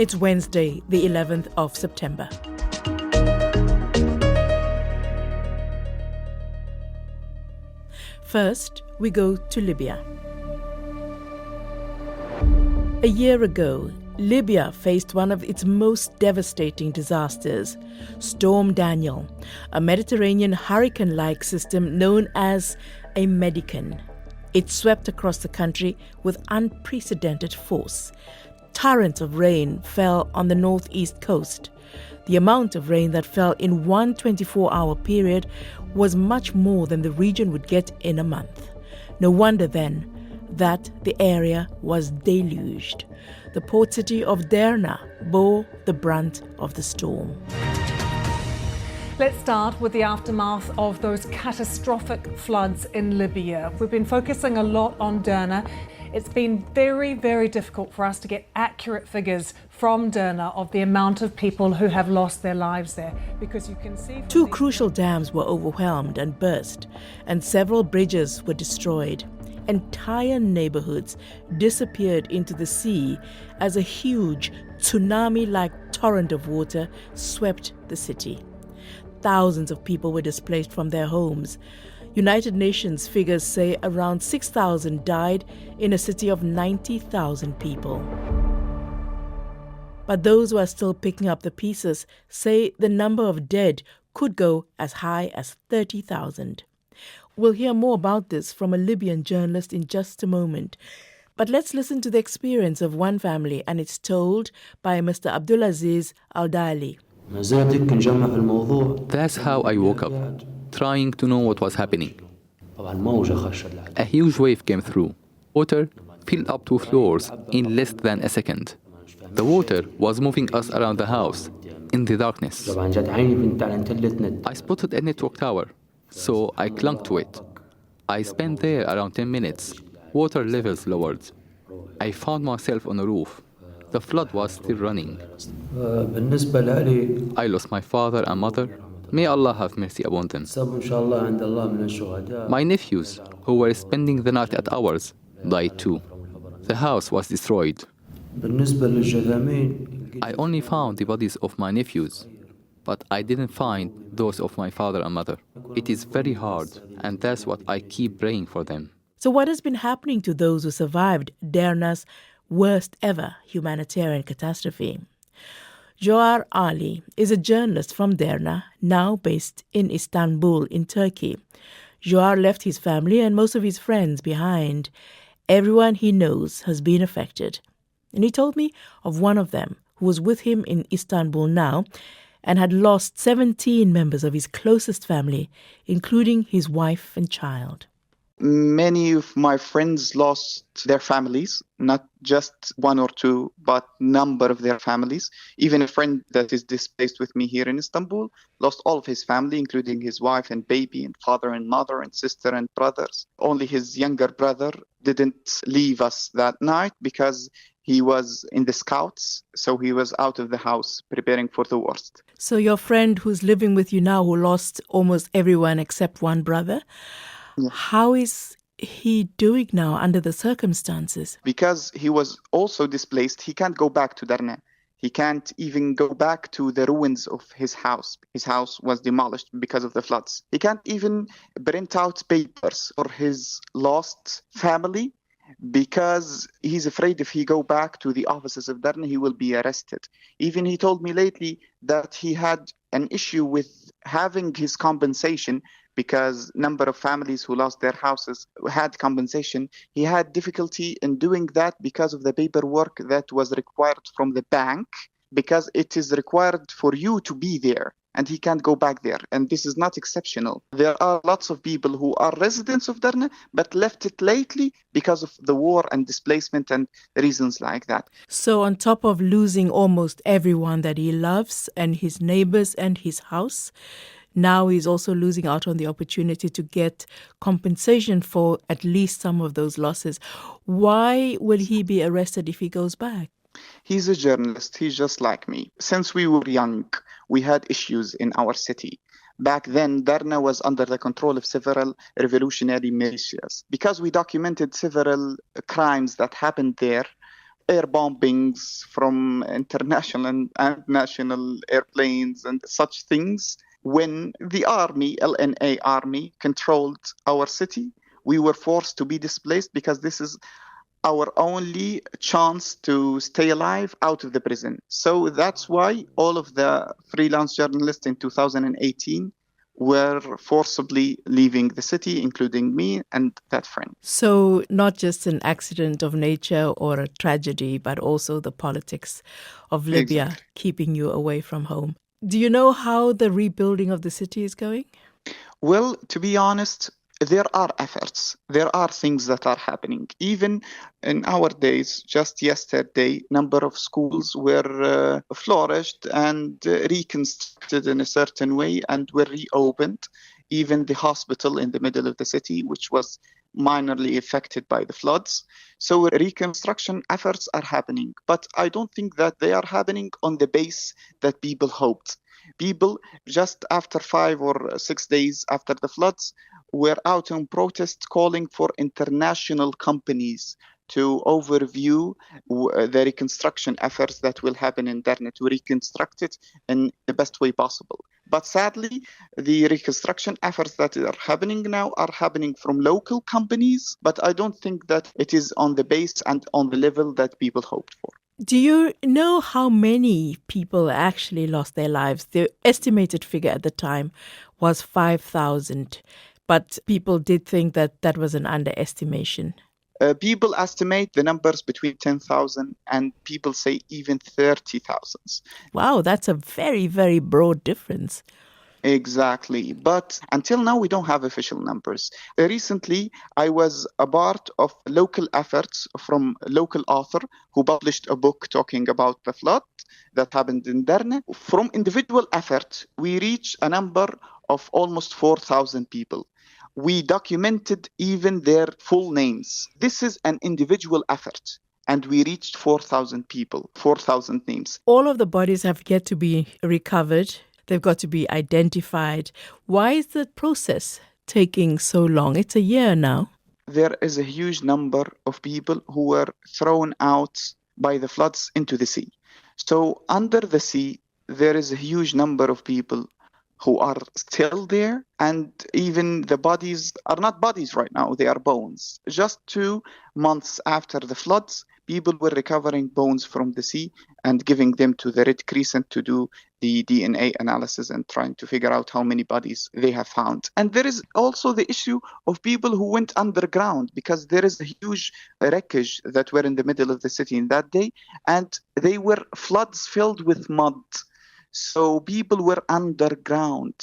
It's Wednesday, the 11th of September. First, we go to Libya. A year ago, Libya faced one of its most devastating disasters, Storm Daniel, a Mediterranean hurricane-like system known as a Medican. It swept across the country with unprecedented force. Torrents of rain fell on the northeast coast. The amount of rain that fell in one 24-hour period was much more than the region would get in a month. No wonder then that the area was deluged. The port city of Derna bore the brunt of the storm. Let's start with the aftermath of those catastrophic floods in Libya. We've been focusing a lot on Derna. It's been very, very difficult for us to get accurate figures from Derna of the amount of people who have lost their lives there, because you can see... Two crucial dams were overwhelmed and burst, and several bridges were destroyed. Entire neighborhoods disappeared into the sea as a huge tsunami-like torrent of water swept the city. Thousands of people were displaced from their homes. United Nations figures say around 6,000 died in a city of 90,000 people. But those who are still picking up the pieces say the number of dead could go as high as 30,000. We'll hear more about this from a Libyan journalist in just a moment. But let's listen to the experience of one family, and it's told by Mr. Abdulaziz Al-Dali. That's how I woke up, trying to know what was happening. A huge wave came through. Water filled up 2 floors in less than a second. The water was moving us around the house in the darkness. I spotted a network tower, so I clung to it. I spent there around 10 minutes. Water levels lowered. I found myself on a roof. The flood was still running. I lost my father and mother. May Allah have mercy upon them. My nephews, who were spending the night at ours, died too. The house was destroyed. I only found the bodies of my nephews, but I didn't find those of my father and mother. It is very hard, and that's what I keep praying for them. So what has been happening to those who survived Derna's worst ever humanitarian catastrophe? Jawher Ali is a journalist from Derna, now based in Istanbul in Turkey. Jawher left his family and most of his friends behind. Everyone he knows has been affected. And he told me of one of them who was with him in Istanbul now and had lost 17 members of his closest family, including his wife and child. Many of my friends lost their families, not just one or two, but number of their families. Even a friend that is displaced with me here in Istanbul lost all of his family, including his wife and baby and father and mother and sister and brothers. Only his younger brother didn't leave us that night because he was in the scouts, so he was out of the house preparing for the worst. So your friend who's living with you now, who lost almost everyone except one brother, yeah. How is he doing now under the circumstances? Because he was also displaced, he can't go back to Derna. He can't even go back to the ruins of his house. His house was demolished because of the floods. He can't even print out papers for his lost family because he's afraid if he go back to the offices of Derna, he will be arrested. Even he told me lately that he had an issue with having his compensation because number of families who lost their houses had compensation. He had difficulty in doing that because of the paperwork that was required from the bank, because it is required for you to be there. And he can't go back there. And this is not exceptional. There are lots of people who are residents of Derna, but left it lately because of the war and displacement and reasons like that. So on top of losing almost everyone that he loves and his neighbors and his house, now he's also losing out on the opportunity to get compensation for at least some of those losses. Why will he be arrested if he goes back? He's a journalist. He's just like me. Since we were young, we had issues in our city. Back then, Derna was under the control of several revolutionary militias. Because we documented several crimes that happened there, air bombings from international and national airplanes and such things. When the army, LNA army, controlled our city, we were forced to be displaced because this is our only chance to stay alive out of the prison. So that's why all of the freelance journalists in 2018 were forcibly leaving the city, including me and that friend. So not just an accident of nature or a tragedy, but also the politics of Libya Exactly. keeping you away from home. Do you know how the rebuilding of the city is going? Well, to be honest, there are efforts. There are things that are happening. Even in our days, just yesterday, number of schools were flourished and reconstructed in a certain way and were reopened. Even the hospital in the middle of the city, which was minorly affected by the floods. So reconstruction efforts are happening, but I don't think that they are happening on the base that people hoped. People, just after 5 or 6 days after the floods, were out in protest calling for international companies to overview the reconstruction efforts that will happen in Derna, to reconstruct it in the best way possible. But sadly, the reconstruction efforts that are happening now are happening from local companies, but I don't think that it is on the base and on the level that people hoped for. Do you know how many people actually lost their lives? The estimated figure at the time was 5,000, but people did think that that was an underestimation. People estimate the numbers between 10,000 and people say even 30,000. Wow, that's a very, very broad difference. Exactly. But until now, we don't have official numbers. Recently, I was a part of local efforts from a local author who published a book talking about the flood that happened in Derna. From individual effort, we reached a number of almost 4,000 people. We documented even their full names. This is an individual effort. And we reached 4,000 people, 4,000 names. All of the bodies have yet to be recovered. They've got to be identified. Why is the process taking so long? It's a year now. There is a huge number of people who were thrown out by the floods into the sea. So under the sea, there is a huge number of people who are still there, and even the bodies are not bodies right now, they are bones. Just 2 months after the floods, people were recovering bones from the sea and giving them to the Red Crescent to do the DNA analysis and trying to figure out how many bodies they have found. And there is also the issue of people who went underground, because there is a huge wreckage that were in the middle of the city in that day, and they were floods filled with mud. So people were underground.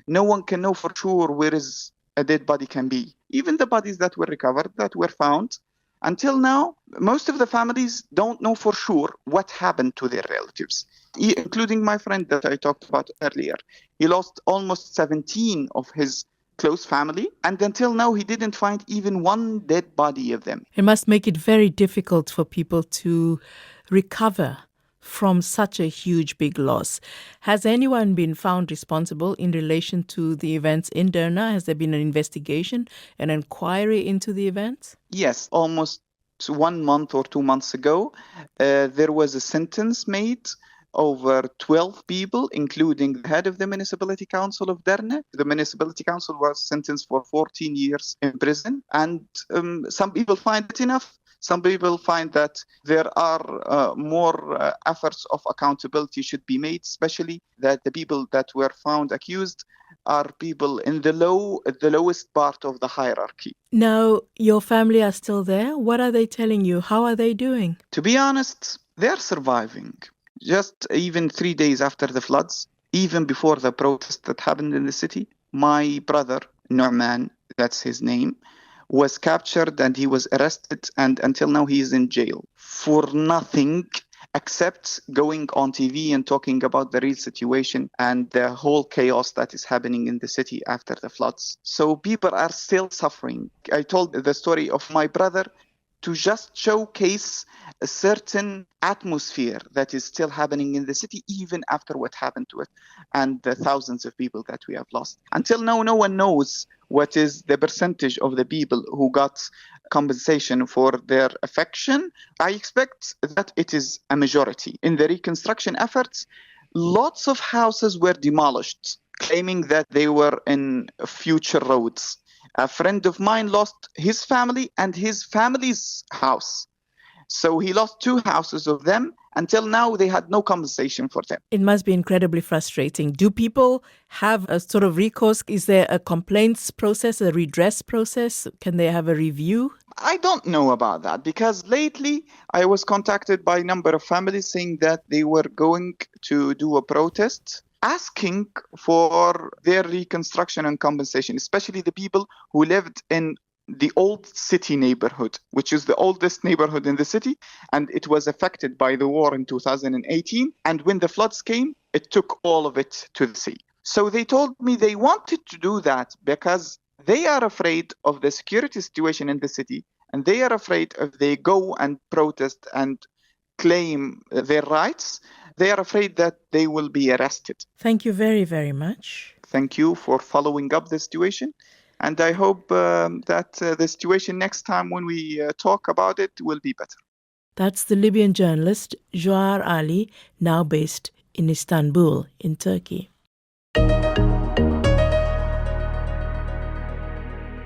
No one can know for sure where is a dead body can be. Even the bodies that were recovered, that were found, until now, most of the families don't know for sure what happened to their relatives, including my friend that I talked about earlier. He lost almost 17 of his close family, and until now, he didn't find even one dead body of them. It must make it very difficult for people to recover from such a huge, big loss. Has anyone been found responsible in relation to the events in Derna? Has there been an investigation, an inquiry into the events? Yes, almost 1 month or 2 months ago, there was a sentence made over 12 people, including the head of the Municipality Council of Derna. The Municipality Council was sentenced for 14 years in prison, and some people find it enough. Some people find that there are more efforts of accountability should be made, especially that the people that were found accused are people in the lowest part of the hierarchy. Now, your family are still there. What are they telling you? How are they doing? To be honest, they're surviving. Just even 3 days after the floods, even before the protest that happened in the city, my brother, Nu'man, that's his name, was captured and he was arrested, and until now he is in jail for nothing except going on TV and talking about the real situation and the whole chaos that is happening in the city after the floods. So people are still suffering. I told the story of my brother. to just showcase a certain atmosphere that is still happening in the city, even after what happened to it and the thousands of people that we have lost. Until now, no one knows what is the percentage of the people who got compensation for their affection. I expect that it is a majority. In the reconstruction efforts, lots of houses were demolished, claiming that they were in future roads. A friend of mine lost his family and his family's house. So he lost 2 houses of them. Until now, they had no compensation for them. It must be incredibly frustrating. Do people have a sort of recourse? Is there a complaints process, a redress process? Can they have a review? I don't know about that, because lately I was contacted by a number of families saying that they were going to do a protest asking for their reconstruction and compensation, especially the people who lived in the old city neighborhood, which is the oldest neighborhood in the city, and it was affected by the war in 2018. And when the floods came, it took all of it to the sea. So they told me they wanted to do that because they are afraid of the security situation in the city, and they are afraid if they go and protest and claim their rights, they are afraid that they will be arrested. Thank you very, very much. Thank you for following up the situation. And I hope that the situation next time when we talk about it will be better. That's the Libyan journalist Jawher Ali, now based in Istanbul, in Turkey.